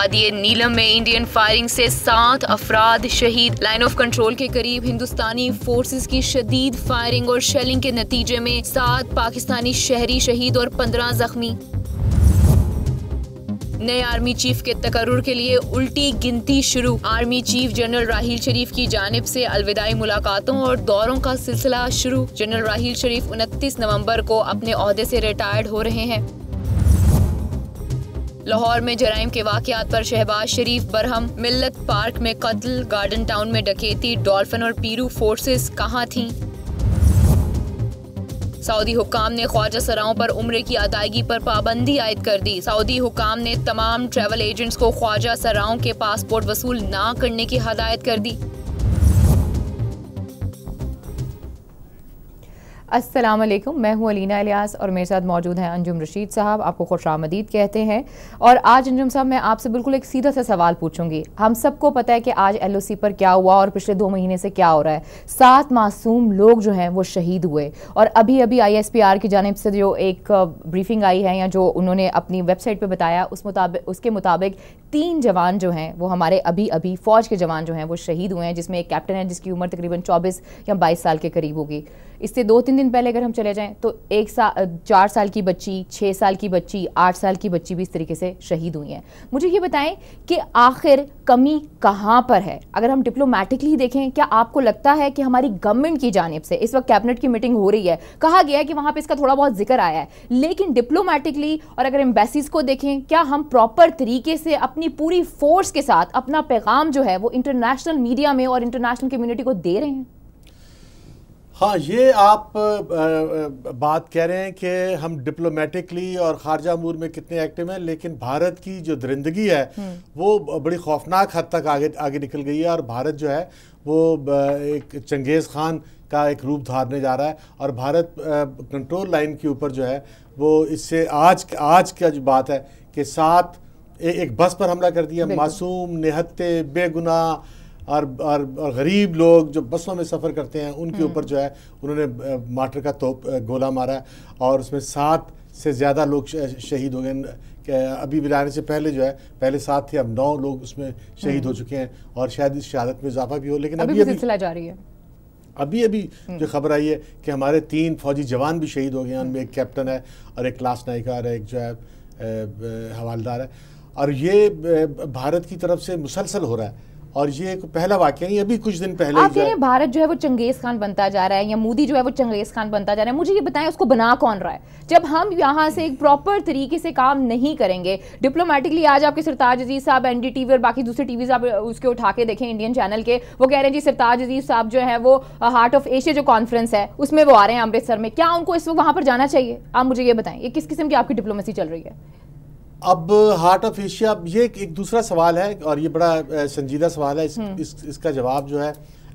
وادی نیلم میں Indian firing سے 7 افراد شہید. لائن آف کنٹرول کے قریب ہندوستانی فورسز کی شدید فائرنگ اور شیلنگ کے نتیجے میں 7 پاکستانی شہری شہید اور 15 زخمی. نئے آرمی چیف کے تقرر کے لیے الٹی گنتی شروع. Army chief general Raheel Sharif کی جانب سے الوداعی ملاقاتوں اور دوروں کا سلسلہ شروع. جنرل راحیل شریف 29 نومبر کو اپنے عہدے سے ریٹائرڈ ہو رہے ہیں. لاہور میں جرائم کے واقعات پر شہباز شریف برہم. ملت پارک میں قتل، گارڈن ٹاؤن میں ڈکیتی، ڈولفن اور پیرو فورسز کہاں تھیں؟ سعودی حکام نے خواجہ سراؤں پر عمرے کی ادائیگی پر پابندی عائد کر دی. سعودی حکام نے تمام ٹریول ایجنٹس کو خواجہ سراؤں کے پاسپورٹ وصول نہ کرنے کی ہدایت کر دی. السلام علیکم، میں ہوں علینا الیاس اور میرے ساتھ موجود ہیں انجم رشید صاحب. آپ کو خوش آمدید کہتے ہیں. اور آج انجم صاحب میں آپ سے بالکل ایک سیدھا سا سوال پوچھوں گی. ہم سب کو پتہ ہے کہ آج ایل او سی پر کیا ہوا اور پچھلے 2 مہینے سے کیا ہو رہا ہے. 7 معصوم لوگ جو ہیں وہ شہید ہوئے اور ابھی آئی ایس پی آر کی جانب سے جو ایک بریفنگ آئی ہے یا جو انہوں نے اپنی ویب سائٹ پہ بتایا اس کے مطابق 3 جوان جو ہیں وہ ہمارے ابھی فوج کے جوان جو ہیں وہ شہید ہوئے ہیں، جس میں ایک کیپٹن ہے جس کی عمر تقریباً 24 یا 22 سال کے قریب ہوگی. اس سے 2-3 دن پہلے اگر ہم چلے جائیں تو 4 سال کی بچی، 6 سال کی بچی، 8 سال کی بچی بھی اس طریقے سے شہید ہوئی ہیں. مجھے یہ بتائیں کہ آخر کمی کہاں پر ہے؟ اگر ہم ڈپلومیٹکلی دیکھیں، کیا آپ کو لگتا ہے کہ ہماری گورنمنٹ کی جانب سے اس وقت کیبنٹ کی میٹنگ ہو رہی ہے، کہا گیا ہے کہ وہاں پہ اس کا تھوڑا بہت ذکر آیا ہے، لیکن ڈپلومیٹکلی اور اگر ایمبیسیز کو دیکھیں، کیا ہم پراپر طریقے سے اپنی پوری فورس کے ساتھ اپنا پیغام جو ہے وہ انٹرنیشنل میڈیا میں اور انٹرنیشنل کمیونٹی کو دے رہے ہیں؟ ہاں، یہ آپ بات کہہ رہے ہیں کہ ہم ڈپلومیٹکلی اور خارجہ امور میں کتنے ایکٹیو ہیں، لیکن بھارت کی جو درندگی ہے وہ بڑی خوفناک حد تک آگے نکل گئی ہے اور بھارت جو ہے وہ ایک چنگیز خان کا ایک روپ دھارنے جا رہا ہے. اور بھارت کنٹرول لائن کے اوپر جو ہے وہ اس سے آج کا جو بات ہے کہ 7 ایک بس پر حملہ کر دیا. معصوم، نہتے، بے گناہ اور غریب لوگ جو بسوں میں سفر کرتے ہیں ان کے اوپر جو ہے انہوں نے مارٹر کا گولہ مارا ہے اور اس میں 7 سے زیادہ لوگ شہید ہو گئے. ابھی لانے سے پہلے جو ہے پہلے 7 تھے، اب 9 لوگ اس میں شہید ہو چکے ہیں اور شاید اس شہادت میں اضافہ بھی ہو. لیکن ابھی سلسلہ جاری ہے. ابھی جو خبر آئی ہے کہ ہمارے 3 فوجی جوان بھی شہید ہو گئے ہیں. ان میں ایک کیپٹن ہے اور ایک کلاس نائکا اور ایک جو ہے حوالدار ہے. اور یہ بھارت کی طرف سے مسلسل ہو رہا ہے اور یہ ایک پہلا واقعہ نہیں. ابھی کچھ دن پہلے آپ کہہ رہے ہیں بھارت جو ہے وہ چنگیز خان بنتا جا رہا ہے یا مودی جو ہے وہ چنگیز خان بنتا جا رہا ہے. مجھے یہ بتائیں اس کو بنا کون رہا ہے؟ جب ہم یہاں سے ایک پراپر طریقے سے کام نہیں کریں گے ڈپلومیٹکلی. آج آپ کے سرتاج عزیز صاحب این ڈی ٹی وی اور باقی دوسرے ٹی ویز آپ اس کے اٹھا کے دیکھیں انڈین چینل کے، وہ کہہ رہے ہیں جی سرتاج عزیز صاحب جو ہے وہ ہارٹ آف ایشیا جو کانفرنس ہے اس میں وہ آ رہے ہیں امرتسر میں. کیا ان کو اس وقت وہاں پر جانا چاہیے؟ آپ مجھے یہ بتائیں یہ کس قسم کی آپ کی ڈپلومیسی چل رہی ہے؟ اب ہارٹ آف ایشیا یہ ایک دوسرا سوال ہے اور یہ بڑا سنجیدہ سوال ہے. اس کا جواب جو ہے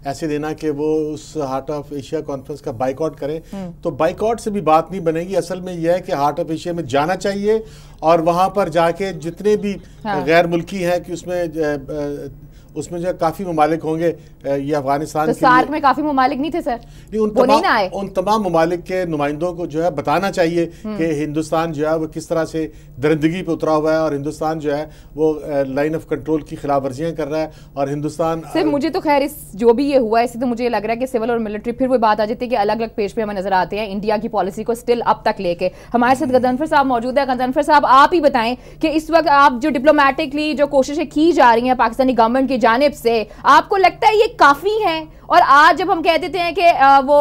ایسے دینا کہ وہ اس ہارٹ آف ایشیا کانفرنس کا بائیکاٹ کریں تو بائیکاٹ سے بھی بات نہیں بنے گی. اصل میں یہ ہے کہ ہارٹ آف ایشیا میں جانا چاہیے اور وہاں پر جا کے جتنے بھی غیر ملکی ہیں کہ اس میں جو کافی ممالک ہوں گے. یہ افغانستان کے سارک میں کافی ممالک نہیں تھے سر، ان تمام ممالک کے نمائندوں کو جو ہے بتانا چاہیے کہ ہندوستان جو ہے وہ کس طرح سے درندگی پہ اترا ہوا ہے اور ہندوستان جو ہے وہ لائن آف کنٹرول کی خلاف ورزیاں کر رہا ہے. اور ہندوستان سر مجھے تو خیر جو بھی یہ ہوا ہے اس سے تو مجھے لگ رہا ہے کہ سول اور ملٹری پھر وہ بات آ جاتی ہے کہ الگ الگ پیج پہ ہمیں نظر آتے ہیں انڈیا کی پالیسی کو سٹل اب تک لے کے. ہمارے ساتھ غضنفر صاحب موجود ہے. غضنفر صاحب آپ ہی بتائیں کہ اس وقت آپ جو ڈپلومیٹکلی جو کوششیں کی جا رہی ہیں پاکستانی گورنمنٹ کی جانب سے، آپ کو لگتا ہے یہ کافی ہیں؟ اور آج جب ہم کہہ دیتے ہیں کہ وہ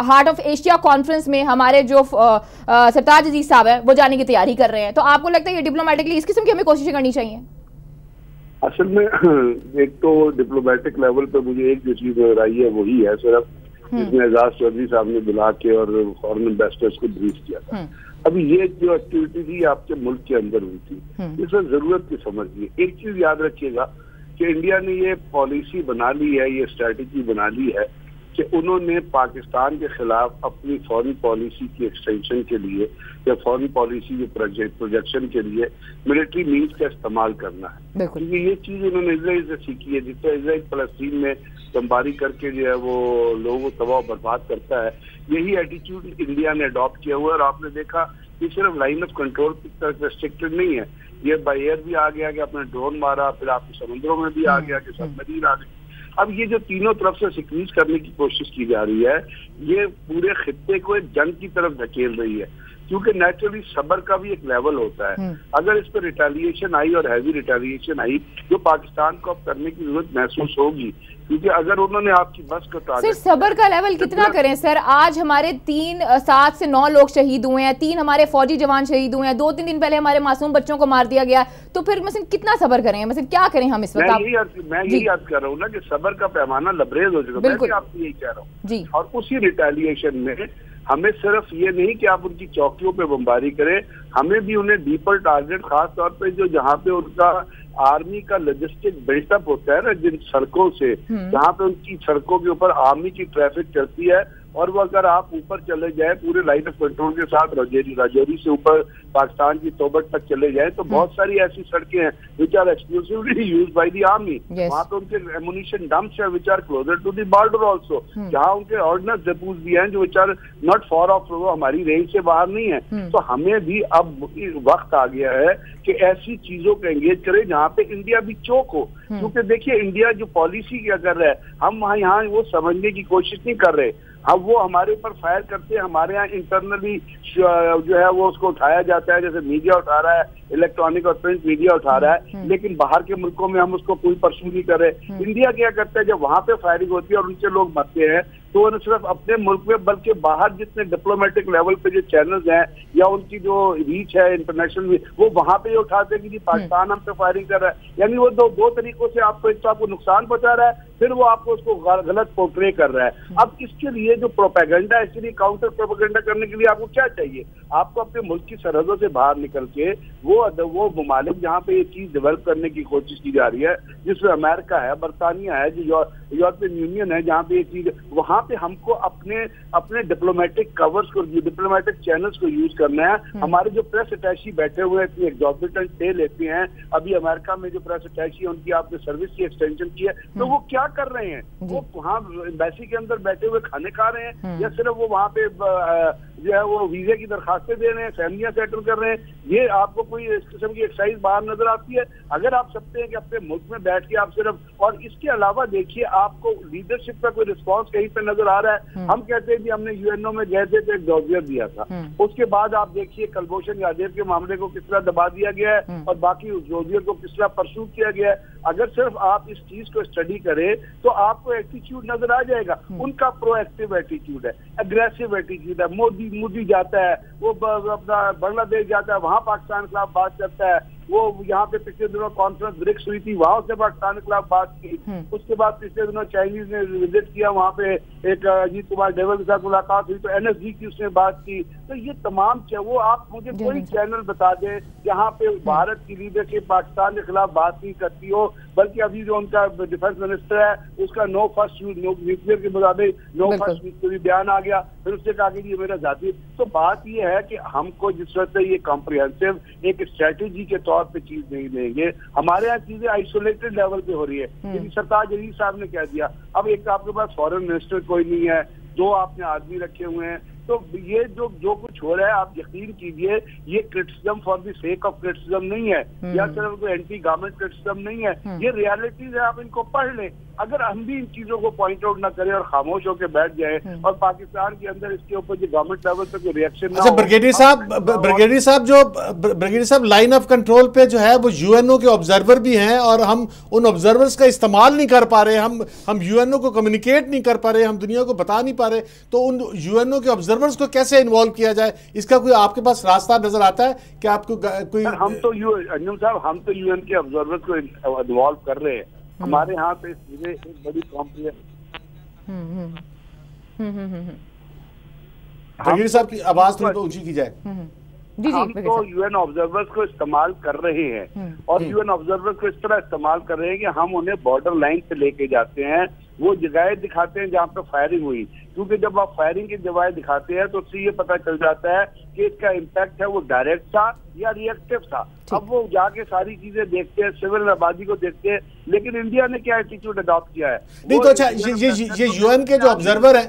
ہارٹ آف ایشیا کانفرنس میں ہمارے جو سرتاج عزیز صاحب ہیں وہ جانے کی تیاری کر رہے ہیں، تو آپ کو لگتا ہے یہ ڈپلومیٹکلی اس قسم کی ہمیں کوششیں کرنی چاہیے؟ اصل میں ایک تو ڈپلومیٹک لیول پہ مجھے ایک جو چیز نظر آئی ہے وہی ہے صرف جس میں اعزاز چودھری صاحب نے بلا کے اور فارن امبیسڈرز کو بریف کیا تھا. ابھی یہ جو ایکٹیویٹی تھی آپ کے ملک کے اندر ہوئی تھی، اس میں ضرورت کی سمجھیے. ایک چیز یاد رکھیے گا کہ انڈیا نے یہ پالیسی بنا لی ہے، یہ اسٹریٹجی بنا لی ہے کہ انہوں نے پاکستان کے خلاف اپنی فورن پالیسی کی ایکسٹینشن کے لیے یا فورن پالیسی کے پروجیکشن کے لیے ملٹری مینز کا استعمال کرنا ہے. کیونکہ یہ چیز انہوں نے اسرائیل سے سیکھی ہے. جس طرح اسرائیل فلسطین میں بمباری کر کے جو ہے وہ لوگوں کو تباہ و برباد کرتا ہے، یہی ایٹیچیوڈ انڈیا نے اڈاپٹ کیا ہوا ہے. اور آپ نے دیکھا یہ صرف لائن آف کنٹرول کی طرف ریسٹرکٹڈ نہیں ہے، یہ بائی ایئر بھی آ گیا کہ آپ نے ڈرون مارا، پھر آپ کے سمندروں میں بھی آ گیا کہ سب مریض آ گئے. اب یہ جو تینوں طرف سے سیکوینس کرنے کی کوشش کی جا رہی ہے، یہ پورے خطے کو ایک جنگ کی طرف دھکیل رہی ہے، کیونکہ نیچرلی صبر کا بھی ایک لیول ہوتا ہے. اگر اس پہ ریٹیلیشن آئی اور ہیوی ریٹیلیشن آئی جو پاکستان کو اب کرنے کی ضرورت محسوس ہوگی، کیونکہ اگر انہوں نے آپ کی بس کو سر صبر کا لیول کتنا کریں سر؟ آج ہمارے 7 سے 9 لوگ شہید ہوئے ہیں، 3 ہمارے فوجی جوان شہید ہوئے ہیں، 2-3 دن پہلے ہمارے معصوم بچوں کو مار دیا گیا، تو پھر مثلا کتنا صبر کریں، مثلا کیا کریں ہم اس وقت؟ میں یہی عرض کر رہا ہوں نا کہ صبر کا پیمانہ لبریز ہو چکا ہے، میں آپ کو یہی کہہ رہا ہوں جی. اور اسی ریٹیلیشن میں ہمیں صرف یہ نہیں کہ آپ ان کی چوکیوں پہ بمباری کریں، ہمیں بھی انہیں ڈیپر ٹارگٹ، خاص طور پہ جہاں پہ ان کا آرمی کا لاجسٹک بلٹ اپ ہوتا ہے نا، جن سڑکوں سے جہاں پہ ان کی سڑکوں کے اوپر آرمی کی ٹریفک چلتی ہے، اور وہ اگر آپ اوپر چلے جائیں پورے لائن آف کنٹرول کے ساتھ راجوری سے اوپر پاکستان کی توبٹ تک چلے جائیں تو بہت ساری ایسی سڑکیں ہیں which are exclusively used by the army. وہاں پہ ان کے ammunition dumps ہیں which are closer to the border also. جہاں ان کے ordnance depots بھی ہیں جو which are not far off، وہ ہماری رینج سے باہر نہیں ہے. تو ہمیں بھی اب وقت آ گیا ہے کہ ایسی چیزوں کو انگیج کریں جہاں پہ انڈیا بھی چوک ہو. کیونکہ دیکھیے انڈیا جو پالیسی کیا کر رہا ہے، ہم یہاں وہ سمجھنے کی کوشش نہیں کر رہے، اب وہ ہمارے اوپر فائر کرتے ہیں. ہمارے یہاں انٹرنلی جو ہے وہ اس کو اٹھایا جاتا ہے، جیسے میڈیا اٹھا رہا ہے، الیکٹرانک اور پرنٹ میڈیا اٹھا رہا ہے، لیکن باہر کے ملکوں میں ہم اس کو کوئی پرسو نہیں کر رہے. انڈیا کیا کرتا ہے، جب وہاں پہ فائرنگ ہوتی ہے اور ان سے لوگ مرتے ہیں تو وہ نہ صرف اپنے ملک میں بلکہ باہر جتنے ڈپلومیٹک لیول پہ جو چینلز ہیں یا ان کی جو ریچ ہے انٹرنیشنل، وہ وہاں پہ یہ اٹھاتے ہیں کہ جی پاکستان ہم پہ فائرنگ کر رہا ہے. یعنی وہ دو طریقوں سے آپ کو، ایک تو آپ کو نقصان پہنچا رہا ہے، پھر وہ آپ کو اس کو غلط پورٹرے کر رہا ہے. اب اس کے لیے جو پروپیگنڈا ہے، اس کے لیے کاؤنٹر پروپیگنڈا کرنے کے لیے آپ کو کیا چاہیے؟ آپ کو اپنے ملک کی سرحدوں سے باہر نکل کے وہ ممالک جہاں پہ یہ چیز ڈیولپ کرنے کی کوشش کی جا رہی ہے، جس میں امریکہ ہے، برطانیہ ہے، جو یورپین یونین ہے، جہاں پہ یہ چیز، وہاں پہ ہم کو اپنے ڈپلومیٹک کورز کو، ڈپلومیٹک چینلز کو یوز کرنا ہے. ہمارے جو پریس اٹیچی بیٹھے ہوئے اتنی ایگزوربیٹنٹ پے لیتے ہیں، ابھی امریکہ میں جو پریس اٹیچی ہے ان کی آپ نے سروس کی ایکسٹینشن کی ہے، تو وہ کیا کر رہے ہیں؟ وہ وہاں ایمبیسی کے اندر بیٹھے ہوئے کھانے کھا رہے ہیں، یا صرف وہ وہاں پہ جو ہے وہ ویزے کی درخواستیں دے رہے ہیں، فیملیاں سیٹل کر رہے ہیں؟ یہ آپ کو کوئی اس قسم کی ایکسرسائز باہر نظر آتی ہے؟ اگر آپ سمجھتے ہیں کہ اپنے ملک میں بیٹھ کے آپ صرف، اور اس کے علاوہ دیکھیے آپ کو لیڈرشپ کا کوئی رسپانس کہیں پہ نظر آ رہا ہے؟ ہم کہتے ہیں کہ ہم نے UNO میں گئے تھے تو ایک ڈوزیئر دیا تھا، اس کے بعد آپ دیکھیے کلبھوشن یادیو کے معاملے کو کس طرح دبا دیا گیا ہے اور باقی اس ڈوزیئر کو کس طرح پرسو کیا گیا ہے. اگر صرف آپ اس چیز کو اسٹڈی کریں تو آپ کو ایٹیچیوڈ نظر آ جائے گا. ان کا پرو ایکٹیو ایٹیچیوڈ ہے، اگریسو ایٹیچیوڈ ہے. مودی جاتا ہے، وہ اپنا بنگلہ دیش جاتا ہے، وہاں پاکستان کے خلاف بات کرتا ہے. وہ یہاں پہ پچھلے دنوں کانفرنس برکس ہوئی تھی، وہاں اس نے پاکستان کے خلاف بات کی. اس کے بعد پچھلے دنوں چائنیز نے وزٹ کیا، وہاں پہ ایک اجیت کمار ڈیول کے ساتھ ملاقات ہوئی تو NSG کی اس نے بات کی. تو یہ تمام وہ آپ مجھے کوئی چینل بتا دیں جہاں پہ بھارت کی لیڈرشپ پاکستان کے خلاف بات نہیں کرتی ہو، بلکہ ابھی جو ان کا ڈیفنس منسٹر ہے اس کا نو فرسٹ یوز، نیوکلیئر کے مطابق نو فرسٹ یوز کا بھی بیان آ گیا. پھر اس سے کہا کہ یہ میرا ذاتی. تو بات یہ ہے کہ ہم کو جس وقت یہ کمپریہنسو ایک اسٹریٹجی کے طور پہ چیز نہیں دیں گے، ہمارے یہاں چیزیں آئسولیٹڈ لیول پہ ہو رہی ہے. جیسے سرتاج عزیز صاحب نے کہہ دیا، اب ایک آپ کے پاس فارن منسٹر کوئی نہیں ہے، 2 آپ نے آدمی رکھے ہوئے ہیں. تو یہ جو کچھ ہو رہا ہے آپ یقین کیجئے یہ criticism for the sake of criticism نہیں ہے، یا صرف کوئی اینٹی گورنمنٹ کرٹیسزم نہیں ہے، یہ ریالٹیز ہے. آپ ان کو پڑھ لیں. اگر ہم بھی ان چیزوں کو پوائنٹ آؤٹ نہ کریں اور خاموش ہو کے بیٹھ جائیں اور پاکستان کے اندر اس کے اوپر جو گورنمنٹ لیول پہ کوئی ریئیکشن نہ ہو. بریگیڈیئر صاحب لائن آف کنٹرول پہ جو ہے وہ UNO کے آبزرور بھی ہیں اور ہم ان آبزرورز کا استعمال نہیں کر پا رہے، ہم UNO کو کمیونیکیٹ نہیں کر پا رہے، ہم دنیا کو بتا نہیں پا رہے. تو ان UNO کے آبزرورز کو کیسے انوالو کیا جائے؟ اس کا کوئی آپ کے پاس راستہ نظر آتا ہے کہ آپ کو کوئی؟ ہم تو انجم صاحب ہم تو UN کے آبزرورز کو انوالو کر رہے ہیں. ہمارے ہاں پہ ایک بڑی کمپنی بریگیڈیئر صاحب کی آواز تھوڑی اونچی کی جائے. ہم تو UN آبزرورز کو استعمال کر رہے ہیں اور UN آبزرورز کو اس طرح استعمال کر رہے ہیں کہ ہم انہیں بارڈر لائن پہ لے کے جاتے ہیں، وہ جگہیں دکھاتے ہیں جہاں پہ فائرنگ ہوئی. کیونکہ جب آپ فائرنگ کی جگہیں دکھاتے ہیں تو اس سے یہ پتہ چل جاتا ہے کہ اس کا امپیکٹ ہے وہ ڈائریکٹ تھا یا ریئیکٹیو تھا. اب وہ جا کے ساری چیزیں دیکھتے ہیں، سول آبادی کو دیکھتے ہیں. لیکن انڈیا نے کیا ایٹیچیوڈ اڈاپٹ کیا ہے؟ نہیں تو اچھا یہ UN کے جو آبزرور ہیں،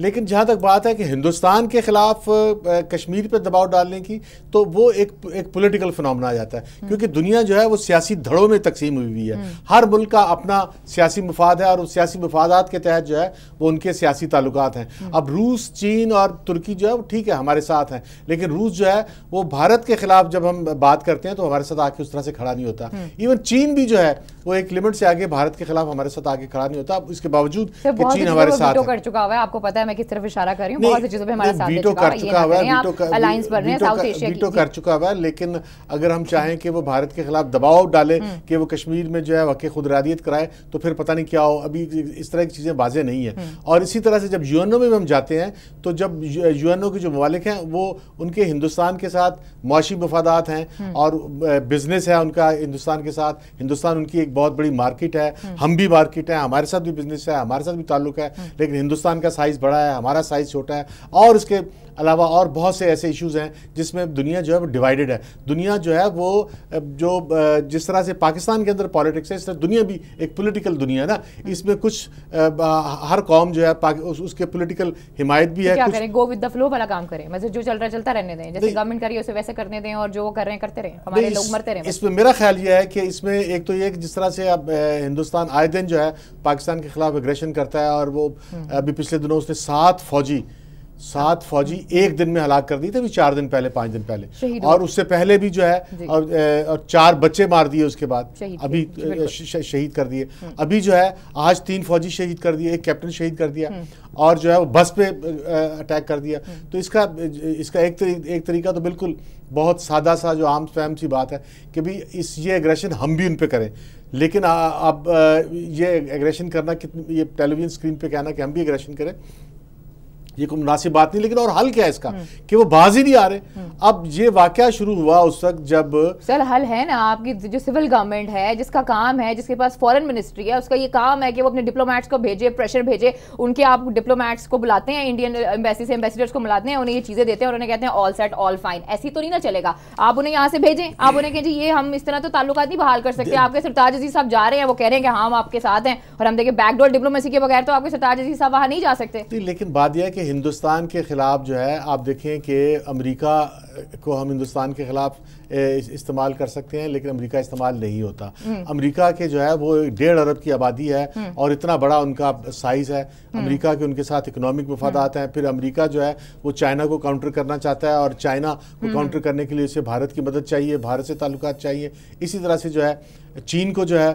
لیکن جہاں تک بات ہے کہ ہندوستان کے خلاف کشمیر پہ دباؤ ڈالنے کی، تو وہ ایک پولیٹیکل فنامنا آ جاتا ہے، کیونکہ دنیا جو ہے وہ سیاسی دھڑوں میں تقسیم ہوئی ہے، ہر ملک کا اپنا سیاسی مفاد ہے، اور اس سیاسی مفادات کے تحت جو ہے وہ ان کے سیاسی تعلقات ہیں۔ اب روس، چین اور ترکی جو ہے وہ ٹھیک ہے ہمارے ساتھ ہیں، لیکن روس جو ہے وہ بھارت کے خلاف جب ہم بات کرتے ہیں تو ہمارے ساتھ آ کے اس طرح سے کھڑا نہیں ہوتا۔ ایون چین بھی جو ہے وہ ایک لمٹ سے آگے بھارت کے خلاف ہمارے ساتھ آگے کھڑا نہیں ہوتا، اس کے باوجود کہ چین ہمارے ساتھ ویٹو کر چکا ہوا ہے، آپ کو پتا ہے میں کس طرف اشارہ کر رہی ہوں، بہت سی چیزوں پہ ہمارا ساتھ دے چکا ہے، یہ نہ کریں آپ الائنس بن رہے ہیں ساؤتھ ایشیا کی، ویٹو کر چکا ہوا ہے۔ لیکن اگر ہم چاہیں کہ وہ بھارت کے خلاف دباؤ ڈالے کہ وہ کشمیر میں جو ہے واقع خود ارادیت کرائے، تو پھر پتہ نہیں کیا ہو، ابھی اس طرح کی چیزیں واضح نہیں ہیں۔ اور اسی طرح سے جب یو این او میں ہم جاتے ہیں تو جب یو این او کے جو ممالک ہیں وہ ان کے ہندوستان کے ساتھ معاشی مفادات ہیں اور بزنس ہے ان کا ہندوستان کے ساتھ، ہندوستان ان کی ایک بہت بڑی مارکیٹ ہے، ہم بھی مارکیٹ ہے، ہمارے ساتھ بھی بزنس ہے، ہمارے ساتھ بھی تعلق ہے، لیکن ہندوستان کا سائز بڑا ہے، ہمارا سائز چھوٹا ہے، اور اس کے علاوہ اور بہت سے ایسے ایشوز ہیں جس میں دنیا جو ہے وہ ڈیوائیڈڈ ہے۔ دنیا جو ہے وہ جو جس طرح سے پاکستان کے اندر پالیٹکس ہے، اس طرح دنیا بھی ایک پولیٹیکل دنیا ہے نا، اس میں کچھ ہر قوم جو ہے اس کے پولیٹیکل حمایت بھی ہے۔ کیا کریں، گو ود دا فلو والا کام کریں، مطلب جو چل رہا ہے چلتا رہنے دیں، جیسے گورنمنٹ کر رہی ہے اسے ویسے کرنے دیں، اور جو وہ کر رہے ہیں کرتے رہیں، ہمارے لوگ مرتے رہیں۔ اس میں میرا خیال یہ ہے کہ اس میں ایک تو یہ کہ جس طرح سے اب ہندوستان آئے دن جو ہے پاکستان کے خلاف اگریشن کرتا ہے، اور وہ ابھی پچھلے دنوں اس نے 7 فوجی ایک دن میں ہلاک کر دی تھے، ابھی 4 دن پہلے 5 دن پہلے، اور اس سے پہلے بھی جو ہے اور 4 بچے مار دیے اس کے بعد، ابھی شہید کر دیے، ابھی جو ہے آج 3 فوجی شہید کر دیے، ایک کیپٹن شہید کر دیا، اور جو ہے وہ بس پہ اٹیک کر دیا۔ تو اس کا ایک طریقہ تو بالکل بہت سادہ سا جو عام فہم سی بات ہے کہ بھی یہ ایگریشن ہم بھی ان پہ کریں، لیکن اب یہ ایگریشن کرنا یہ ٹیلی ویژن اسکرین پہ کہنا کہ ہم بھی ایگریشن کریں، یہ کوئی مناسب بات نہیں۔ لیکن اور حل کیا ہے اس کا کہ وہ باز ہی نہیں آ رہے۔ اب یہ واقعہ شروع ہوا اس وقت جب سر حل ہے نا، آپ کی جو سول گورنمنٹ ہے، جس کا کام ہے، جس کے پاس فورن منسٹری ہے، اس کا یہ کام ہے کہ وہ اپنے ڈپلومیٹس کو بھیجے، پریشر بھیجے، ان کے آپ ڈپلومیٹس کو بلاتے ہیں، انڈین ایمبیسی سے ایمبیسیڈرس کو ملاتے ہیں، انہیں یہ چیزیں دیتے ہیں اور انہیں کہتے ہیں آل سیٹ آل فائن۔ ایسی تو نہیں نا چلے گا، آپ انہیں یہاں سے بھیجیں، آپ انہیں کہیں جی یہ ہم اس طرح تو تعلقات نہیں بحال کر سکتے۔ آپ کے سرتاج عزیز صاحب جا رہے ہیں، وہ کہہ رہے ہیں کہ ہم آپ کے ساتھ ہیں، اور ہم دیکھیں بیک ڈور ڈپلومیسی کے بغیر تو آپ کے سرتاج عزیز صاحب وہاں نہیں جا سکتے۔ لیکن بات یہ ہے کہ ہندوستان کے خلاف جو ہے آپ دیکھیں کہ امریکہ کو ہم ہندوستان کے خلاف استعمال کر سکتے ہیں، لیکن امریکہ استعمال نہیں ہوتا۔ امریکہ کے جو ہے وہ 1.5 ارب کی آبادی ہے، اور اتنا بڑا ان کا سائز ہے، امریکہ کے ان کے ساتھ اکنامک مفادات ہیں۔ پھر امریکہ جو ہے وہ چائنا کو کاؤنٹر کرنا چاہتا ہے، اور چائنا کو کاؤنٹر کرنے کے لیے اسے بھارت کی مدد چاہیے، بھارت سے تعلقات چاہیے۔ اسی طرح سے جو ہے چین کو جو ہے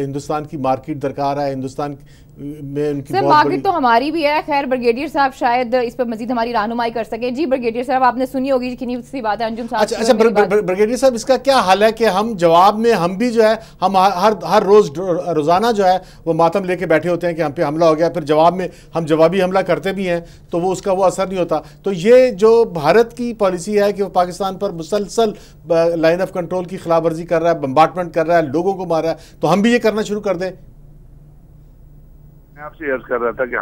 ہندوستان کی مارکیٹ درکار ہے، ہندوستان میں ان کی مارکیٹ تو ہماری بھی ہے۔ خیر بریگیڈیئر صاحب شاید اس پہ مزید ہماری رہنمائی کر سکیں۔ جی بریگیڈیئر صاحب، آپ نے سنی ہوگی کنی سی بات ہے انجم صاحب۔ اچھا بریگیڈیئر صاحب، اس کا کیا حل ہے کہ ہم جواب میں ہم بھی جو ہے ہم ہر روزانہ جو ہے وہ ماتم لے کے بیٹھے ہوتے ہیں کہ ہم پہ حملہ ہو گیا، پھر جواب میں ہم جوابی حملہ کرتے بھی ہیں تو وہ اس کا وہ اثر نہیں ہوتا۔ تو یہ جو بھارت کی پالیسی ہے کہ وہ پاکستان پر مسلسل لائن آف کنٹرول کی خلاف ورزی کر رہا ہے، بمبارٹمنٹ کر رہا ہے، لوگوں کو مار رہا ہے، تو ہم بھی یہ کرنا شروع کر دیں۔ میں آپ سے عرض کر رہا تھا کہ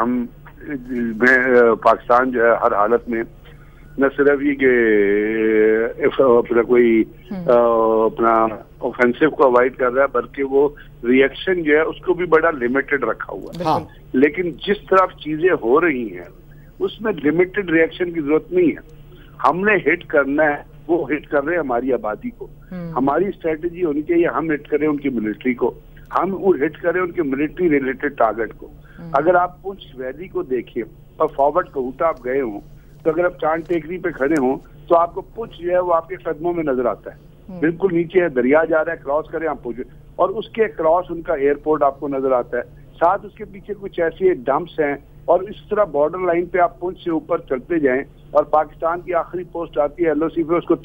پاکستان جو ہے ہر حالت میں نہ صرف یہ کہ اپنا کوئی اپنا اوفینسو کو اوائڈ کر رہا ہے، بلکہ وہ ری ایکشن جو ہے اس کو بھی بڑا لمیٹڈ رکھا ہوا ہے۔ لیکن جس طرح چیزیں ہو رہی ہیں اس میں لمیٹڈ ری ایکشن کی ضرورت نہیں ہے۔ ہم نے ہٹ کرنا ہے، وہ ہٹ کر رہے ہیں ہماری آبادی کو۔ ہماری اسٹریٹجی ہونی چاہیے ہم ہٹ کریں ان کی ملٹری کو، ہم ہٹ کریں ان کے ملٹری ریلیٹڈ ٹارگٹ کو۔ اگر آپ پونچھ ویلی کو دیکھیں اور فارورڈ کوہوٹا آپ گئے ہوں تو اگر آپ چاند ٹیکری پہ کھڑے ہوں تو آپ کو پونچھ جو ہے وہ آپ کے قدموں میں نظر آتا ہے، بالکل نیچے ہے، دریا جا رہا ہے، کراس کریں آپ پہنچے، اور اس کے کراس ان کا ایئرپورٹ آپ کو نظر آتا ہے، ساتھ اس کے پیچھے کچھ ایسے ڈمپس ہیں، اور اس طرح بارڈر لائن پہ آپ پونچھ سے اوپر چلتے جائیں اور پاکستان کی آخری پوسٹ آتی ہے ایل او سی پہ، اس کو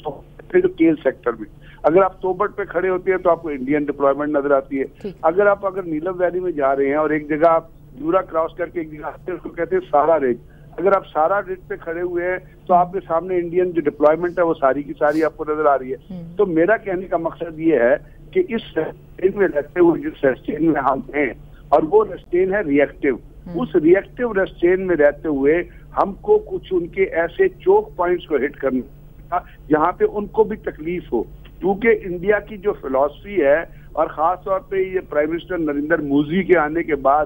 پھر کیل سیکٹر میں اگر آپ توبٹ پہ کھڑے ہوتے ہیں تو آپ کو انڈین ڈپلائمنٹ نظر آتی ہے۔ اگر نیلم ویلی میں جا رہے ہیں اور ایک جگہ آپ جورا کراس کر کے ایک جگہ آتے ہیں، اس کو کہتے ہیں سارا ریج، اگر آپ سارا ریج پہ کھڑے ہوئے ہیں تو آپ کے سامنے انڈین جو ڈپلائمنٹ ہے وہ ساری کی ساری آپ کو نظر آ رہی ہے۔ تو میرا کہنے کا مقصد یہ ہے کہ اس ریسٹین میں رہتے ہوئے جس ریسٹین میں ہم ہیں، اور وہ ریسٹین ہے ری ایکٹیو، اس ری ایکٹیو ریسٹین میں رہتے ہوئے ہم کو کچھ ان کے ایسے چوک پوائنٹس کو ہٹ کرنا جہاں پہ ان کو بھی تکلیف ہو، کیونکہ انڈیا کی جو فلسفی ہے، اور خاص طور پہ یہ پرائم منسٹر نریندر مودی کے آنے کے بعد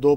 2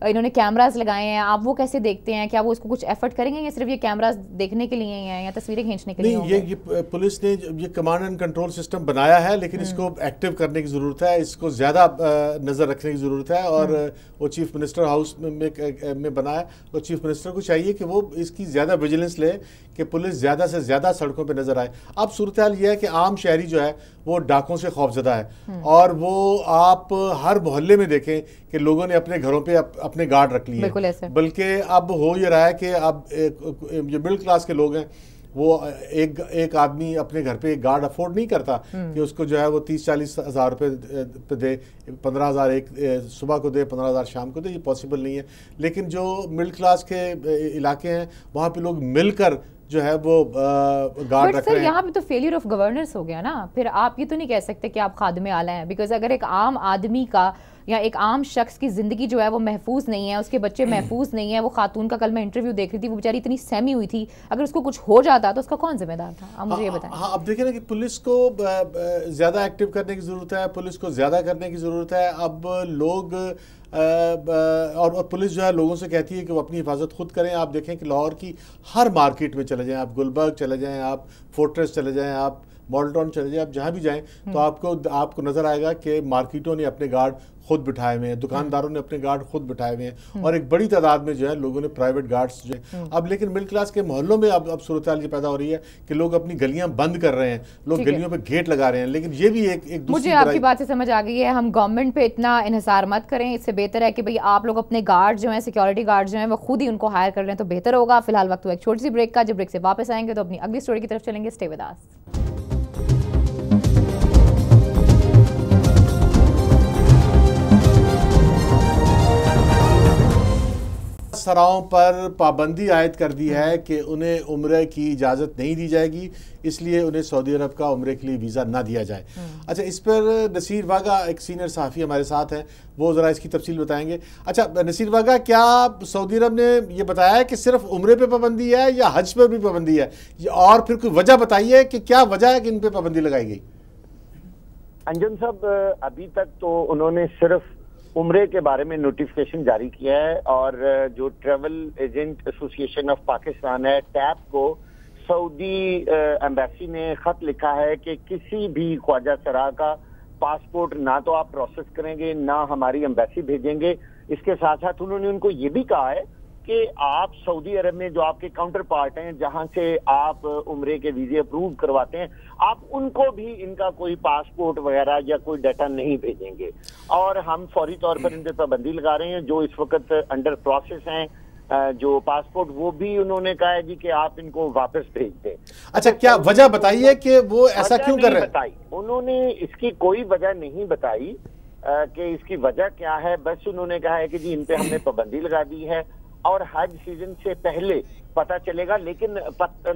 انہوں نے کیمراز لگائے ہیں, آپ وہ کیسے دیکھتے ہیں؟ کیا وہ اس کو کچھ ایفرٹ کریں گے یا صرف یہ کیمراز دیکھنے کے لیے ہیں یا تصویریں کھینچنے کے لیے؟ نہیں, یہ پولیس نے یہ کمانڈ اینڈ کنٹرول سسٹم بنایا ہے, لیکن اس کو ایکٹیو کرنے کی ضرورت ہے, اس کو زیادہ نظر رکھنے کی ضرورت ہے, اور وہ چیف منسٹر ہاؤس میں بنا ہے, اور چیف منسٹر کو چاہیے کہ وہ اس کی زیادہ ویجیلنس لے کہ پولیس زیادہ سے زیادہ سڑکوں پہ نظر آئے. اب صورتحال یہ ہے کہ عام شہری جو ہے وہ ڈاکوں سے خوفزدہ ہے, اور وہ آپ ہر محلے میں دیکھیں کہ لوگوں نے اپنے گھروں پہ اپنے گارڈ رکھ لیے ہیں, بلکہ اب ہو یہ رہا ہے کہ اب جو مڈل کلاس کے لوگ ہیں وہ ایک آدمی اپنے گھر پہ ایک گارڈ افورڈ نہیں کرتا کہ اس کو جو ہے وہ 30-40 ہزار روپے پہ دے, 15,000 ایک صبح کو دے, 15,000 شام کو دے, یہ پاسبل نہیں ہے. لیکن جو مڈل کلاس کے علاقے ہیں وہاں پہ لوگ مل کر جو ہے وہ گارڈ رکھ رہے ہیں. یہاں پہ تو فیلئر آف گورننس ہو گیا نا. پھر آپ یہ تو نہیں کہہ سکتے کہ آپ خادم اعلیٰ ہیں, بیکاز اگر ایک عام آدمی کا یا ایک عام شخص کی زندگی جو ہے وہ محفوظ نہیں ہے, اس کے بچے محفوظ نہیں ہیں. وہ خاتون کا کل میں انٹرویو دیکھ رہی تھی, وہ بیچاری اتنی سہمی ہوئی تھی, اگر اس کو کچھ ہو جاتا تو اس کا کون ذمہ دار تھا؟ آپ مجھے یہ بتائیں. ہاں, اب دیکھیں نا کہ پولیس کو زیادہ ایکٹیو کرنے کی ضرورت ہے, پولیس کو زیادہ کرنے کی ضرورت ہے. اب لوگ اور پولیس جو ہے لوگوں سے کہتی ہے کہ وہ اپنی حفاظت خود کریں. آپ دیکھیں کہ لاہور کی ہر مارکیٹ میں چلے جائیں, آپ گلبرگ چلے جائیں, آپ فورٹریس چلے جائیں, آپ ماڈل ٹاؤن چلے جائیں, آپ جہاں بھی جائیں تو آپ کو نظر آئے گا کہ مارکیٹوں نے اپنے گارڈ خود بٹھائے ہوئے ہیں, دکانداروں نے اپنے گارڈ خود بٹھائے ہوئے ہیں, اور ایک بڑی تعداد میں جو ہے لوگوں نے پرائیویٹ گارڈز جو ہیں. اب لیکن مڈل کلاس کے محلوں میں اب صورتحال یہ پیدا ہو رہی ہے کہ لوگ اپنی گلیاں بند کر رہے ہیں, لوگ گلیوں پہ گیٹ لگا رہے ہیں. لیکن یہ بھی ایک دوسری مجھے آپ کی بات سے سمجھ آ گئی ہے, ہم گورنمنٹ پہ اتنا انحصار مت کریں. اس سے بہتر ہے کہ بھئی آپ لوگ اپنے گارڈ جو ہیں, سیکیورٹی گارڈ جو ہیں, وہ خود ہی ان کو ہائر کر لیں تو بہتر ہوگا. فی الحال وقت ہوا ایک چھوٹی سی بریک کا, جب بریک سے واپس آئیں گے تو اپنی اگلی سٹوری کی طرف چلیں گے. Stay with us. سراؤں پر پابندی عائد کر دی ہے کہ انہیں عمرے کی اجازت نہیں دی جائے گی, اس لیے انہیں سعودی عرب کا عمرے کے لیے ویزا نہ دیا جائے. اچھا, اس پر نصیر واگا ایک سینئر صحافی ہمارے ساتھ ہیں, وہ ذرا اس کی تفصیل بتائیں گے. اچھا نصیر واگا, کیا سعودی عرب نے یہ بتایا ہے کہ صرف عمرے پہ پابندی ہے یا حج پہ بھی پابندی ہے, اور پھر کوئی وجہ بتائیے کہ کیا وجہ ہے کہ ان پہ پابندی لگائی گئی؟ انجم صاحب, ابھی تک تو انہوں نے صرف عمرے کے بارے میں نوٹیفیکیشن جاری کیا ہے, اور جو ٹریول ایجنٹ ایسوسی ایشن آف پاکستان ہے, ٹیپ کو سعودی ایمبیسی نے خط لکھا ہے کہ کسی بھی خواجہ سرا کا پاسپورٹ نہ تو آپ پروسیس کریں گے, نہ ہماری ایمبیسی بھیجیں گے. اس کے ساتھ ساتھ انہوں نے ان کو یہ بھی کہا ہے کہ آپ سعودی عرب میں جو آپ کے کاؤنٹر پارٹ ہیں, جہاں سے آپ عمرے کے ویزے اپروو کرواتے ہیں, آپ ان کو بھی ان کا کوئی پاسپورٹ وغیرہ یا کوئی ڈیٹا نہیں بھیجیں گے, اور ہم فوری طور پر ان پہ پابندی لگا رہے ہیں. جو اس وقت انڈر پروسیس ہیں جو پاسپورٹ, وہ بھی انہوں نے کہا ہے جی کہ آپ ان کو واپس بھیج دیں. اچھا, کیا وجہ بتائیے کہ وہ ایسا کیوں کر رہے ہیں؟ انہوں نے اس کی کوئی وجہ نہیں بتائی کہ اس کی وجہ کیا ہے. بس انہوں نے کہا ہے کہ جی ان پہ ہم نے پابندی لگا دی ہے اور حج سیزن سے پہلے پتہ چلے گا. لیکن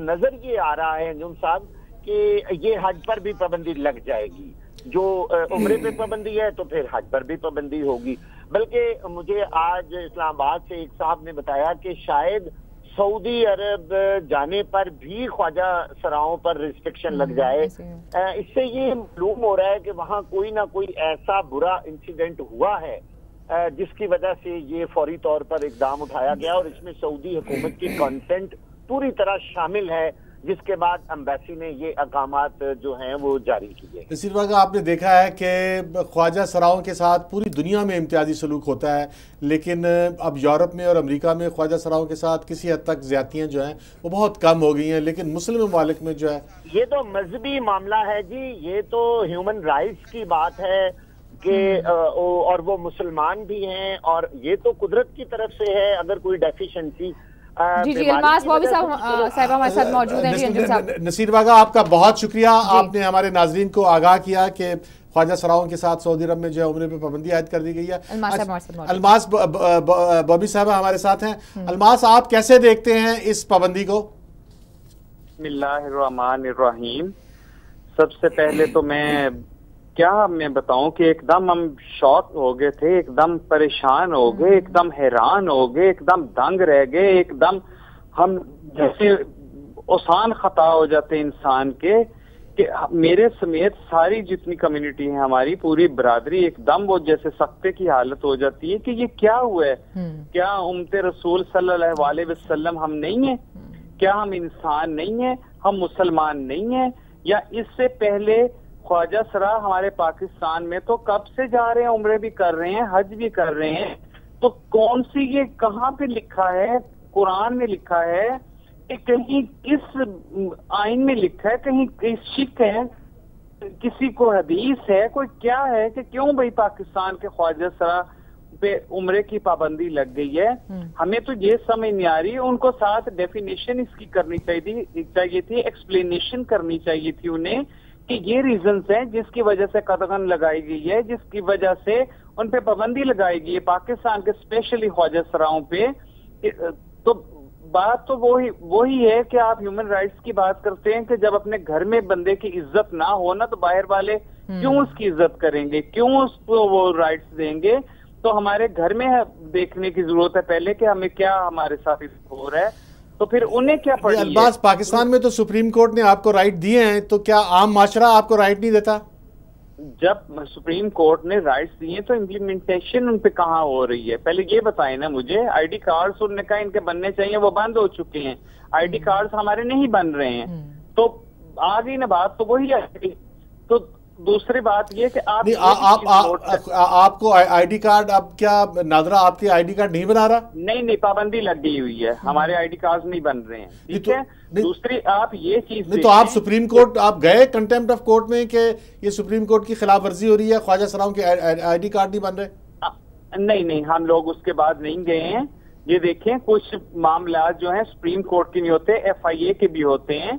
نظر یہ آ رہا ہے انجم صاحب کہ یہ حج پر بھی پابندی لگ جائے گی. جو عمرے پہ پابندی ہے تو پھر حج پر بھی پابندی ہوگی. بلکہ مجھے آج اسلام آباد سے ایک صاحب نے بتایا کہ شاید سعودی عرب جانے پر بھی خواجہ سراؤں پر ریسٹرکشن لگ جائے. اس سے یہ معلوم ہو رہا ہے کہ وہاں کوئی نہ کوئی ایسا برا انسیڈنٹ ہوا ہے جس کی وجہ سے یہ فوری طور پر اقدام اٹھایا گیا, اور اس میں سعودی حکومت کی کنسنٹ پوری طرح شامل ہے, جس کے بعد ایمبیسی نے یہ احکامات جو ہیں وہ جاری کیے. نصیر واگا, آپ نے دیکھا ہے کہ خواجہ سراؤں کے ساتھ پوری دنیا میں امتیازی سلوک ہوتا ہے, لیکن اب یورپ میں اور امریکہ میں خواجہ سراؤں کے ساتھ کسی حد تک زیادتیاں جو ہیں وہ بہت کم ہو گئی ہیں, لیکن مسلم ممالک میں جو ہے یہ تو مذہبی معاملہ ہے جی, یہ تو ہیومن رائٹس کی بات ہے کہ اور وہ مسلمان بھی ہیں, اور یہ تو قدرت کی طرف سے ہے. اگر کوئی ڈیفیشنسی جی الماس بابی صاحب ہمارے ساتھ موجود ہیں. نصیر واگا, آپ کا بہت شکریہ, آپ نے ہمارے ناظرین کو آگاہ کیا کہ خواجہ سراؤں کے ساتھ سعودی عرب میں جو ہے عمرے پہ پابندی عائد کر دی گئی ہے. الماس بابی صاحب ہمارے ساتھ ہیں. الماس, آپ کیسے دیکھتے ہیں اس پابندی کو؟ بسم اللہ الرحمن الرحیم. سب سے پہلے تو میں بتاؤں کہ ایک دم ہم شاک ہو گئے تھے, ایک دم پریشان ہو گئے, ایک دم حیران ہو گئے, ایک دم دنگ رہ گئے, ایک دم ہم جیسے اوسان خطا ہو جاتے انسان کے کہ میرے سمیت ساری جتنی کمیونٹی ہے ہماری پوری برادری ایک دم وہ جیسے سکتے کی حالت ہو جاتی ہے کہ یہ کیا ہوا ہے. کیا امت رسول صلی اللہ علیہ وسلم ہم نہیں ہیں؟ کیا ہم انسان نہیں ہیں؟ ہم مسلمان نہیں ہیں؟ یا اس سے پہلے خواجہ سرا ہمارے پاکستان میں تو کب سے جا رہے ہیں, عمرے بھی کر رہے ہیں, حج بھی کر رہے ہیں, تو کون سی یہ کہاں پہ لکھا ہے؟ قرآن میں لکھا ہے کہ کہیں کس آئین میں لکھا ہے, کہیں کس شک ہے, کسی کو حدیث ہے, کوئی کیا ہے کہ کیوں بھائی پاکستان کے خواجہ سرا پہ عمرے کی پابندی لگ گئی ہے؟ ہمیں تو یہ سمجھ نہیں آ رہی. ان کو ساتھ ڈیفینیشن اس کی کرنی چاہیے تھی, ایکسپلینیشن کرنی چاہیے تھی انہیں کہ یہ ریزنز ہیں جس کی وجہ سے قدغن لگائی گئی ہے, جس کی وجہ سے ان پہ پابندی لگائی گئی ہے پاکستان کے اسپیشلی خواجہ سراؤں پہ. تو بات تو وہی ہے کہ آپ ہیومن رائٹس کی بات کرتے ہیں کہ جب اپنے گھر میں بندے کی عزت نہ ہونا تو باہر والے کیوں اس کی عزت کریں گے, کیوں اس کو وہ رائٹس دیں گے؟ تو ہمارے گھر میں دیکھنے کی ضرورت ہے پہلے کہ ہمیں کیا ہمارے ساتھ ہو رہا ہے, تو پھر انہیں کیا پڑی ہے. الباز, پاکستان میں تو سپریم کورٹ نے آپ کو رائٹ دیے ہیں, تو کیا عام معاشرہ آپ کو رائٹ نہیں دیتا؟ جب سپریم کورٹ نے رائٹس دیے تو امپلیمنٹیشن ان پہ کہاں ہو رہی ہے؟ پہلے یہ بتائیں نا مجھے. آئی ڈی کارڈز انہوں نے کہا ان کے بننے چاہیے, وہ بند ہو چکے ہیں. آئی ڈی کارڈز ہمارے نہیں بن رہے ہیں, تو آ گئی نا بات, تو وہی آ گئی. تو دوسری بات یہ کہ آپ کو آئی ڈی کارڈ, اب کیا ناظرہ آپ کی آئی ڈی کارڈ نہیں بنا رہا؟ نہیں, پابندی لگ گئی ہوئی ہے, ہمارے آئی ڈی کارڈ نہیں بن رہے ہیں. ٹھیک ہے. دوسری آپ یہ چیز نہیں, تو آپ سپریم کورٹ آپ گئے کنٹیمپٹ آف کورٹ میں کہ یہ سپریم کورٹ کی خلاف ورزی ہو رہی ہے, خواجہ سراؤں کے آئی ڈی کارڈ نہیں بن رہے؟ نہیں, ہم لوگ اس کے بعد نہیں گئے ہیں. یہ دیکھیں کچھ معاملات جو ہیں سپریم کورٹ کے نہیں ہوتے, ایف آئی اے کے بھی ہوتے ہیں,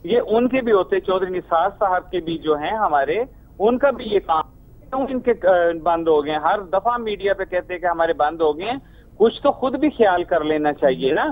یہ ان کے بھی ہوتے, چودھری نثار صاحب کے بھی جو ہیں ہمارے, ان کا بھی یہ کام, کیوں ان کے بند ہو گئے؟ ہر دفعہ میڈیا پہ کہتے ہیں کہ ہمارے بند ہو گئے ہیں. کچھ تو خود بھی خیال کر لینا چاہیے نا.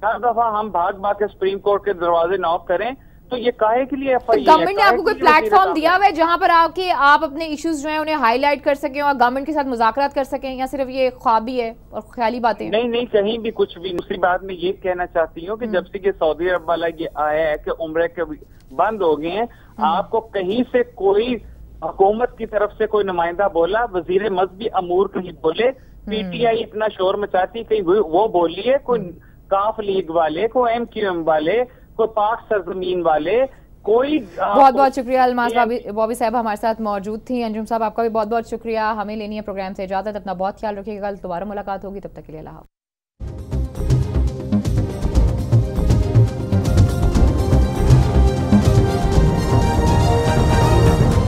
ہر دفعہ ہم بھاگ کے سپریم کورٹ کے دروازے ناک کریں تو یہ کاہے کے لیے ایف آئی اے؟ گورنمنٹ نے آپ کو کوئی پلیٹ فارم دیا ہوا ہے جہاں پر آپ اپنے ایشوز جو ہیں انہیں ہائی لائٹ کر سکیں اور گورنمنٹ کے ساتھ مذاکرات کر سکیں, یا صرف یہ خوابی ہے اور خیالی باتیں؟ نہیں, کہیں بھی کچھ بھی. دوسری بات میں یہ کہنا چاہتی ہوں کہ جب سے یہ سعودی عرب والا یہ آیا ہے کہ عمرے کے بند ہو گئے ہیں, آپ کو کہیں سے کوئی حکومت کی طرف سے کوئی نمائندہ بولا, وزیر مذہبی امور کہیں بولے, پی ٹی آئی اتنا شور مچاتی کہیں وہ بولیے, کوئی کاف لیگ والے, کوئی ایم کیو ایم والے, کوئی پاک سرزمین والے, کوئی. بہت شکریہ الماس بابی صاحب ہمارے ساتھ موجود تھی. انجم صاحب آپ کا بھی بہت شکریہ. ہمیں لینی ہے پروگرام سے اجازت. اپنا بہت خیال رکھیے گا, کل دوبارہ ملاقات ہوگی, تب تک کے لیے اللہ حافظ.